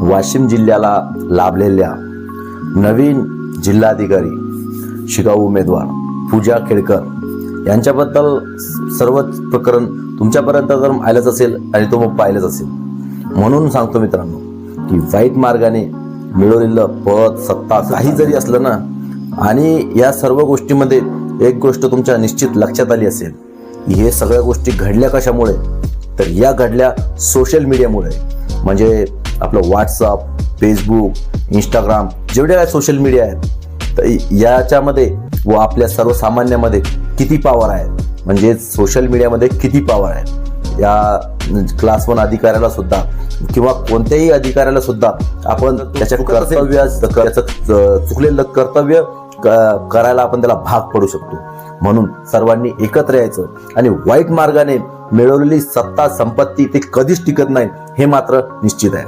वाशिम जिल्ह्याला लाभलेल्या नवीन जिल्हाधिकारी शिकाऊ उमेदवार पूजा केळकर यांच्याबद्दल सर्वच प्रकरण तुमच्यापर्यंत जर आलंच असेल आणि तो मग पाहिलंच असेल, म्हणून सांगतो मित्रांनो की वाईट मार्गाने मिळवलेलं पद सत्ता काही जरी असलं ना, आणि या सर्व गोष्टीमध्ये एक गोष्ट तुमच्या निश्चित लक्षात आली असेल, हे सगळ्या गोष्टी घडल्या कशामुळे, तर या घडल्या सोशल मीडियामुळे. म्हणजे आपलं व्हॉट्सअप, फेसबुक, इंस्टाग्राम जेवढे काय सोशल मीडिया आहेत, तर याच्यामध्ये व आपल्या सर्वसामान्यामध्ये किती पॉवर आहे, म्हणजे सोशल मीडियामध्ये किती पॉवर आहे. या क्लास 1 अधिकाऱ्याला सुद्धा किंवा कोणत्याही अधिकाऱ्याला सुद्धा आपण त्याच्या त्याचं चुकलेलं कर्तव्य करायला आपण त्याला भाग पडू शकतो. म्हणून सर्वांनी एकत्र यायचं आणि वाईट मार्गाने मिळवलेली सत्ता संपत्ती ती कधीच टिकत नाही, हे मात्र निश्चित आहे.